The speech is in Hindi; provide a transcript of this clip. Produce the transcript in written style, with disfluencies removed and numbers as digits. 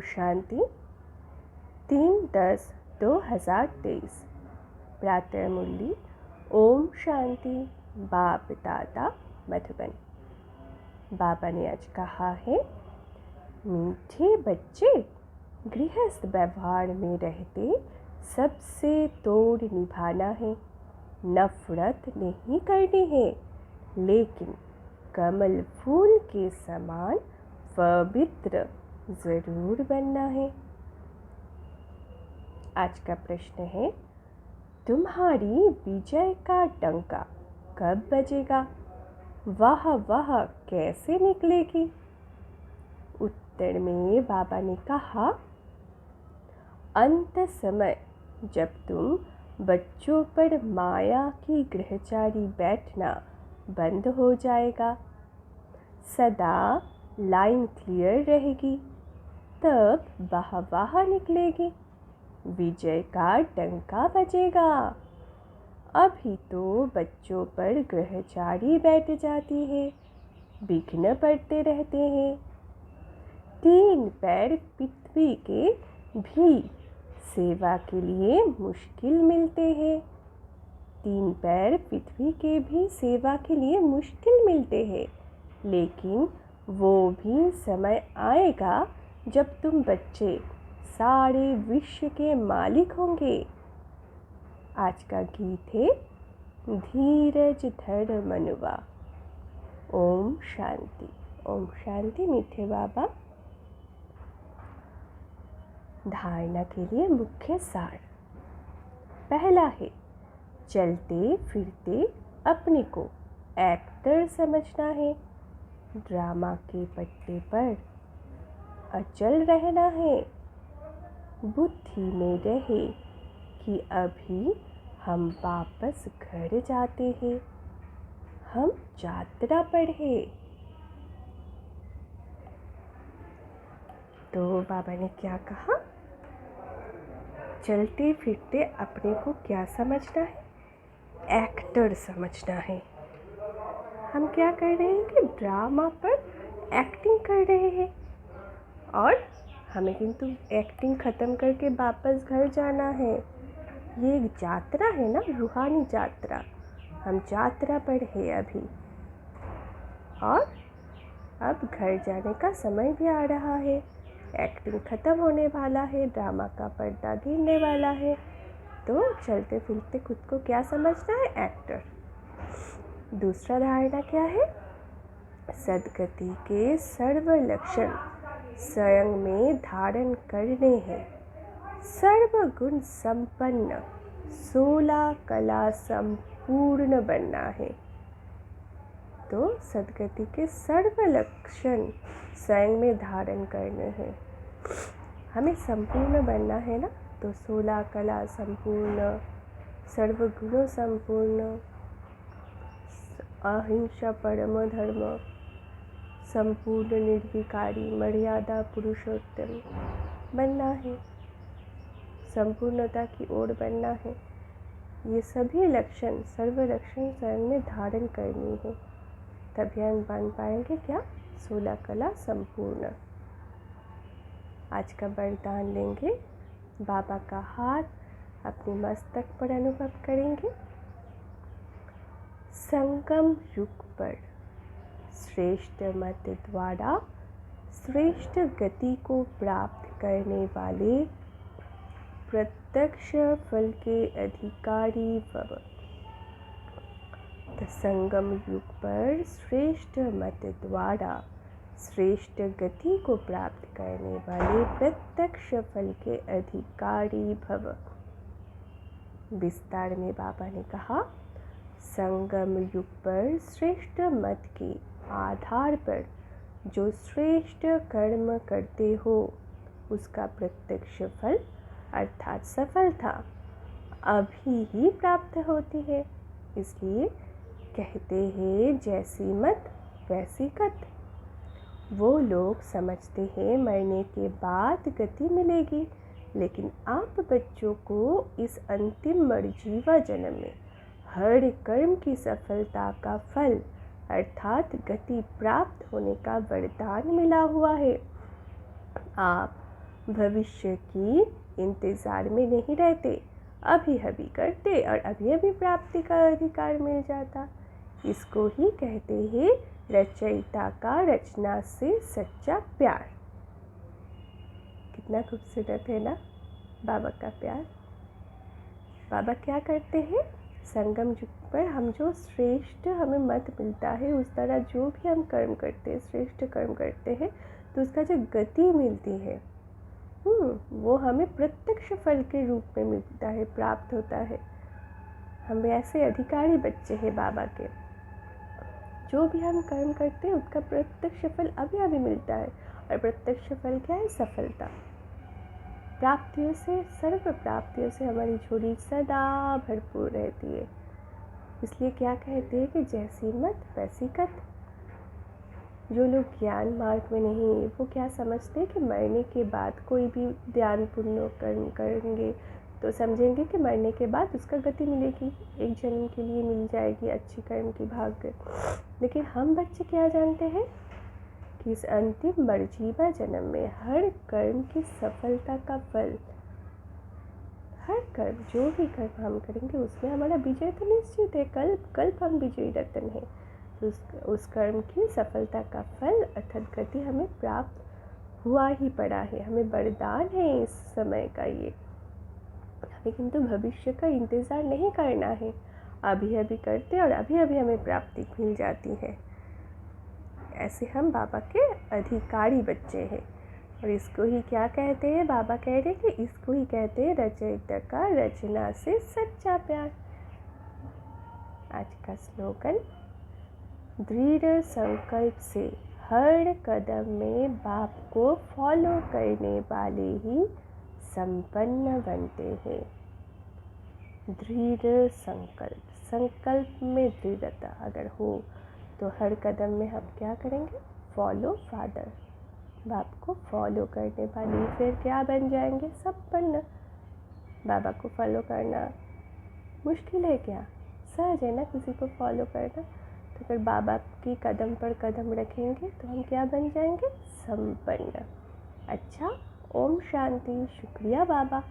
शांति 3/10/2023 प्रातः मुरली। ओम शांति। बाप दादा मधुबन। बाबा ने आज कहा है, मीठे बच्चे गृहस्थ व्यवहार में रहते सबसे तोड़ निभाना है। नफरत नहीं करनी है, लेकिन कमल फूल के समान पवित्र जरूर बनना है। आज का प्रश्न है, तुम्हारी विजय का डंका कब बजेगा? वाह वाह कैसे निकलेगी? उत्तर में बाबा ने कहा, अंत समय जब तुम बच्चों पर माया की ग्रहचारी बैठना बंद हो जाएगा, सदा लाइन क्लियर रहेगी, तब वाह वाह निकलेगी, विजय का डंका बजेगा। अभी तो बच्चों पर ग्रहचारी बैठ जाती है, विघ्न पड़ते रहते हैं। 3 पैर पृथ्वी के भी सेवा के लिए मुश्किल मिलते हैं। 3 पैर पृथ्वी के भी सेवा के लिए मुश्किल मिलते हैं, लेकिन वो भी समय आएगा जब तुम बच्चे सारे विश्व के मालिक होंगे। आज का गीत है, धीरज धर मनुआ। ओम शांति। ओम शांति मीठे बाबा। धारणा के लिए मुख्य सार। पहला है, चलते फिरते अपने को एक्टर समझना है। ड्रामा के पट्टे पर अचल रहना है। बुद्धि में रहे कि अभी हम वापस घर जाते हैं, हम यात्रा पर हैं। तो बाबा ने क्या कहा? चलते फिरते अपने को क्या समझना है? एक्टर समझना है। हम क्या कर रहे हैं कि ड्रामा पर एक्टिंग कर रहे हैं, और हमें किंतु एक्टिंग ख़त्म करके वापस घर जाना है। ये एक यात्रा है ना, रूहानी यात्रा। हम यात्रा पर है अभी, और अब घर जाने का समय भी आ रहा है। एक्टिंग ख़त्म होने वाला है, ड्रामा का पर्दा गिरने वाला है। तो चलते फिरते खुद को क्या समझना है? एक्टर। दूसरा धारणा क्या है? सद्गति के सर्व लक्षण स्वयं में धारण करने हैं। सर्वगुण संपन्न 16 कला संपूर्ण बनना है। तो सद्गति के सर्व लक्षण स्वयं में धारण करने हैं। हमें संपूर्ण बनना है ना, तो 16 कला संपूर्ण, सर्वगुण संपूर्ण, अहिंसा परम धर्म, संपूर्ण निर्विकारी, मर्यादा पुरुषोत्तम बनना है। संपूर्णता की ओर बनना है। ये सभी लक्षण, सर्व लक्षण स्वयं में धारण करनी है, तभी हम बन पाएंगे क्या? 16 कला संपूर्ण। आज का वरदान लेंगे। बाबा का हाथ अपने मस्तक पर अनुभव करेंगे। संगम युग पर श्रेष्ठ मत द्वारा श्रेष्ठ गति को प्राप्त करने वाले प्रत्यक्ष फल के अधिकारी भव। तो संगम युग पर श्रेष्ठ मत द्वारा श्रेष्ठ गति को प्राप्त करने वाले प्रत्यक्ष फल के अधिकारी भव। विस्तार में बाबा ने कहा, संगम युग पर श्रेष्ठ मत के आधार पर जो श्रेष्ठ कर्म करते हो, उसका प्रत्यक्ष फल अर्थात सफलता अभी ही प्राप्त होती है। इसलिए कहते हैं, जैसी मत वैसी गत। वो लोग समझते हैं मरने के बाद गति मिलेगी, लेकिन आप बच्चों को इस अंतिम मरजीवा जन्म में हर कर्म की सफलता का फल अर्थात गति प्राप्त होने का वरदान मिला हुआ है। आप भविष्य की इंतज़ार में नहीं रहते, अभी अभी करते और अभी अभी प्राप्ति का अधिकार मिल जाता। इसको ही कहते हैं रचयिता का रचना से सच्चा प्यार। कितना खूबसूरत है ना बाबा का प्यार। बाबा क्या करते हैं, संगम युग पर हम जो श्रेष्ठ हमें मत मिलता है, उस तरह जो भी हम कर्म करते हैं, श्रेष्ठ कर्म करते हैं, तो उसका जो गति मिलती है वो हमें प्रत्यक्ष फल के रूप में मिलता है, प्राप्त होता है। हम ऐसे अधिकारी बच्चे हैं बाबा के, जो भी हम कर्म करते हैं उसका प्रत्यक्ष फल अभी अभी मिलता है। और प्रत्यक्ष फल क्या है, सफलता। प्राप्तियों से, सर्व प्राप्तियों से हमारी झोली सदा भरपूर रहती है। इसलिए क्या कहते हैं कि जैसी मत वैसी कत। जो लोग ज्ञान मार्ग में नहीं, वो क्या समझते हैं कि मरने के बाद कोई भी ध्यान पुण्य कर्म करेंगे तो समझेंगे कि मरने के बाद उसका गति मिलेगी, एक जन्म के लिए मिल जाएगी अच्छी कर्म की भाग्य। लेकिन हम बच्चे क्या जानते हैं कि इस अंतिम मरजीवा जन्म में हर कर्म की सफलता का फल, हर कर्म, जो भी कर्म हम करेंगे उसमें हमारा विजय तो निश्चित है। कल्प हम विजयी रतन है। तो उस कर्म की सफलता का फल अर्थात गति हमें प्राप्त हुआ ही पड़ा है, हमें वरदान है इस समय का ये। हमें किंतु भविष्य का इंतज़ार नहीं करना है, अभी अभी करते और अभी अभी हमें प्राप्ति मिल जाती है। ऐसे हम बाबा के अधिकारी बच्चे हैं। और इसको ही क्या कहते हैं, बाबा कह रहे कि इसको ही कहते हैं रचयिता का रचना से सच्चा प्यार। आज का स्लोगन, दृढ़ संकल्प से हर कदम में बाप को फॉलो करने वाले ही संपन्न बनते हैं। दृढ़ संकल्प, संकल्प में दृढ़ता अगर हो तो हर कदम में हम क्या करेंगे, फॉलो फादर, बाप को फॉलो करने वाले फिर क्या बन जाएंगे, संपन्न। बाबा को फॉलो करना मुश्किल है क्या, सहज है ना किसी को फॉलो करना। तो अगर बाबा की कदम पर कदम रखेंगे तो हम क्या बन जाएंगे, संपन्न। अच्छा, ओम शांति। शुक्रिया बाबा।